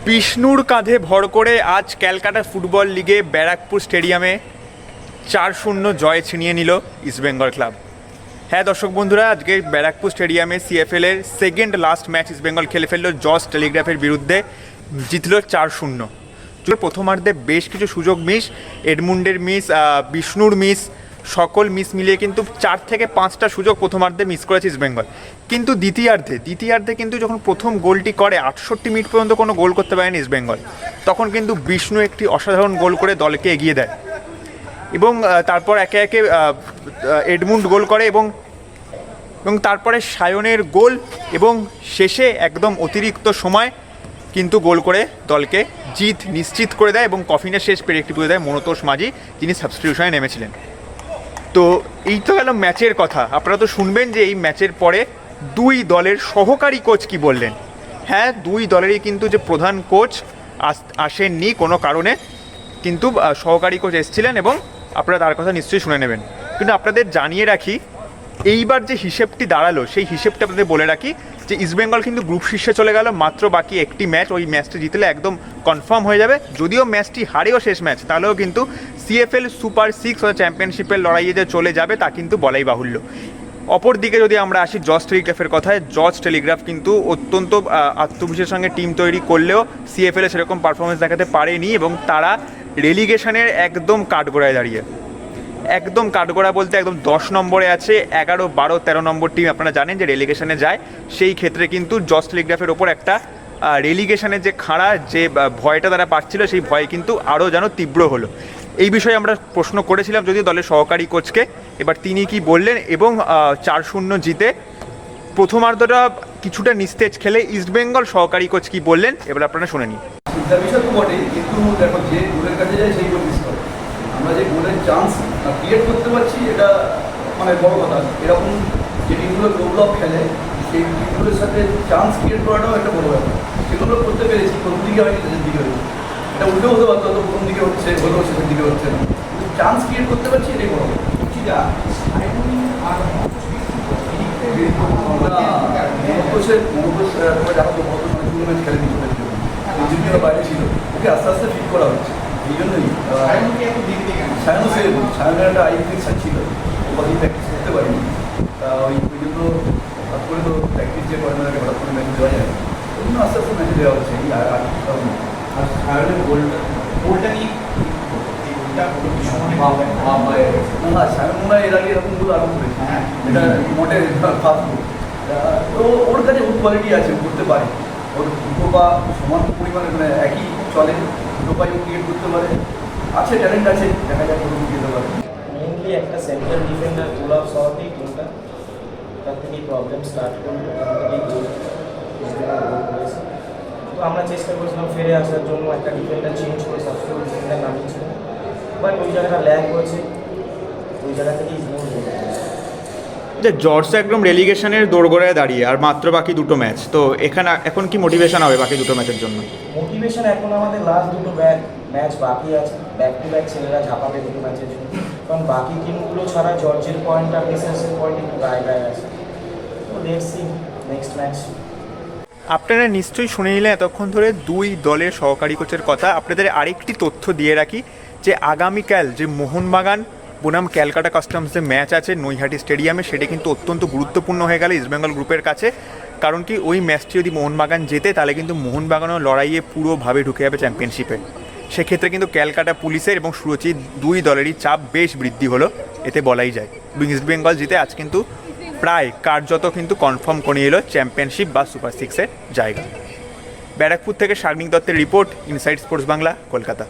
বিষ্ণুর কাঁধে ভর করে আজ ক্যালকাটা ফুটবল লিগে ব্যারাকপুর স্টেডিয়ামে 4-0 জয় ছিনিয়ে নিল ইস্টবেঙ্গল ক্লাব। হ্যাঁ দর্শক বন্ধুরা, আজকে ব্যারাকপুর স্টেডিয়ামে সিএফএলের সেকেন্ড লাস্ট ম্যাচ ইস্টবেঙ্গল খেলে ফেললো জস টেলিগ্রাফের বিরুদ্ধে, জিতল 4-0। প্রথমার্ধে বেশ কিছু সুযোগ মিস, এডমুন্ডের মিস, বিষ্ণুর মিস, সকল মিস মিলিয়ে কিন্তু 4 থেকে 5টা সুযোগ প্রথমার্ধে মিস করেছে ইস্টবেঙ্গল। কিন্তু দ্বিতীয়ার্ধে কিন্তু যখন প্রথম গোলটি করে 68 মিনিট পর্যন্ত কোনো গোল করতে পারেনি ইস্টবেঙ্গল, তখন কিন্তু বিষ্ণু একটি অসাধারণ গোল করে দলকে এগিয়ে দেয় এবং তারপর একে একে এডমুন্ড গোল করে এবং তারপরে সায়নের গোল এবং শেষে একদম অতিরিক্ত সময় কিন্তু গোল করে দলকে জিত নিশ্চিত করে দেয় এবং কফিনের শেষ পেরেকটি পুজো দেয় মনোতোষ মাঝি, যিনি সাবস্টিটিউশনে নেমেছিলেন। তো এই তো গেল ম্যাচের কথা। আপনারা তো শুনবেন যে এই ম্যাচের পরে দুই দলের সহকারী কোচ কি বললেন। হ্যাঁ, দুই দলেরই কিন্তু যে প্রধান কোচ আসেননি কোনো কারণে, কিন্তু সহকারী কোচ এসেছিলেন এবং আপনারা তার কথা নিশ্চয়ই শুনে নেবেন। কিন্তু আপনাদের জানিয়ে রাখি, এইবার যে হিসেবটি দাঁড়ালো সেই হিসেবটা আপনাদের বলে রাখি যে ইস্টবেঙ্গল কিন্তু গ্রুপ শীর্ষে চলে গেল, মাত্র বাকি একটি ম্যাচ, ওই ম্যাচটি জিতলে একদম কনফার্ম হয়ে যাবে। যদিও ম্যাচটি হারেও শেষ ম্যাচ, তাহলেও কিন্তু সিএফএল সুপার 6 অর্থাৎ চ্যাম্পিয়নশিপের লড়াইয়ে যে চলে যাবে তা কিন্তু বলাই বাহুল্য। অপরদিকে যদি আমরা আসি জস টেলিগ্রাফের কথায়, জস টেলিগ্রাফ কিন্তু অত্যন্ত আত্মবিশ্বাসের সঙ্গে টিম তৈরি করলেও সিএফএলে সেরকম পারফরমেন্স দেখাতে পারেনি এবং তারা রেলিগেশনের একদম কাঠগড়ায় দাঁড়িয়ে, একদম কাঠগড়া বলতে একদম 10 নম্বরে আছে। 11, 12, 13 নম্বর টিম আপনারা জানেন যে রেলিগেশনে যায়। সেই ক্ষেত্রে কিন্তু জস টেলিগ্রাফের ওপর একটা রেলিগেশনের যে খাড়া, যে ভয়টা তারা পাচ্ছিল, সেই ভয় কিন্তু আরও যেন তীব্র হলো। এই বিষয়ে আমরা প্রশ্ন করেছিলাম যদিও দলের সহকারী কোচকে, এবার তিনি কি বললেন এবং 4-0 জিতে প্রথমার্ধটা কিছুটা নিস্তেজ খেলে ইস্টবেঙ্গল সহকারী কোচ কি বললেন এবার আপনারা শুনে নিন। বিষয় তো বটেই, কিন্তু দেখো যে গোলের কাছে যায় সেই গোল মিস করে। আমরা যে গোলের চান্স ক্রিয়েট করতে পারছি এটা মানে বড় কথা। এরকম যে টিমগুলো লো ব্লক খেলে সেই টিমগুলোর সাথে চান্স ক্রিয়েট করাটাও একটা বড় ব্যাপার। সেগুলো করতে পেরেছি, প্রথম দিকে হয়নি, শেষের দিকে হয়েছে। এটা উল্টো হতে পারতো, হয়তো প্রথম দিকে হচ্ছে, হলেও শেষের দিকে হচ্ছে না। কিন্তু চান্স ক্রিয়েট করতে পারছি, এটাই বড় কথা। ম্যাচ খেলে নিজেদের জন্য, নিজের বাইরে ছিল, ওকে আস্তে আস্তে ফিট করা হচ্ছে। এই জন্যই সায়নের একটা আই ইনফেকশন ছিল, ওই প্র্যাকটিস করতে পারিনি। তা ওই জন্য হঠাৎ করে তো প্র্যাকটিস যে করে না, হঠাৎ করে ম্যাচে দেওয়া যায়, ওই জন্য আস্তে আস্তে ম্যাচে দেওয়া হচ্ছে। এই আর সায়নের গোলটা নিয়ে না, সায়ন মনে হয় এর আগে এরকমগুলো আরো করেছে, এটা মোটে ফাস্ট। তো ওর কাছে ওর কোয়ালিটি আছে, ও করতে পারে। ওর দুটো পা সমান পরিমাণে মানে একই চলে, দুটো পাই ও ক্রিয়েট করতে পারে, আছে ট্যালেন্ট আছে, দেখা যাক ওরকম যেতে পারে। মেইনলি একটা সেন্ট্রাল ডিফেন্ডার পুল আপ হওয়াতেই টিমটা তার থেকেই প্রবলেম স্টার্ট করলো, তার থেকেই গোল করেছে। তো আমরা চেষ্টা করেছিলাম ফিরে আসার জন্য, একটা ডিফেন্ডার চেঞ্জ করে সাবস্টিটিউট ডিফেন্ডার নামিয়েছিলাম, বাট ওই জায়গাটা ল্যাগ হয়েছে, ওই জায়গা থেকেই গোল হয়েছে। জর্জ একদম রেলিগেশনের দোরগোড়ায় দাঁড়িয়ে আর মাত্র বাকি দুটো ম্যাচ, তো এখানে এখন কি মোটিভেশন হবে বাকি দুটো ম্যাচের জন্য? মোটিভেশন এখন আমাদের লাস্ট দুটো ম্যাচ বাকি আছে, ব্যাক টু ব্যাক ছেলেরা ঝাঁপাবে দুটো ম্যাচের জন্য, কারণ বাকি টিমগুলো ছাড়া জর্জের পয়েন্ট আর মিসেসের পয়েন্ট একটু গায়ে আছে। তো লেটস সি নেক্সট ম্যাচ। আপনারা নিশ্চয়ই শুনে নিলেন এতক্ষণ ধরে দুই দলের সহকারী কোচের কথা। আপনাদের আরেকটি তথ্য দিয়ে রাখি যে আগামীকাল যে মোহনবাগান বনাম ক্যালকাটা কাস্টমসের ম্যাচ আছে নৈহাটি স্টেডিয়ামে, সেটা কিন্তু অত্যন্ত গুরুত্বপূর্ণ হয়ে গেল ইস্টবেঙ্গল গ্রুপের কাছে। কারণ কি, ওই ম্যাচটি যদি মোহনবাগান জেতে তাহলে কিন্তু মোহনবাগানও লড়াইয়ে পুরোভাবে ঢুকে যাবে চ্যাম্পিয়নশিপে। সেক্ষেত্রে কিন্তু ক্যালকাটা পুলিশের এবং সুরুচির দুই দলেরই চাপ বেশ বৃদ্ধি হলো, এতে বলাই যায়। ইস্টবেঙ্গল জিতে আজ কিন্তু প্রায় কার্যত কিন্তু কনফার্ম করে এলো চ্যাম্পিয়নশিপ বা সুপার 6-এর জায়গা। ব্যারাকপুর থেকে সাগ্নিক দত্তের report, inside sports Bangla, Kolkata.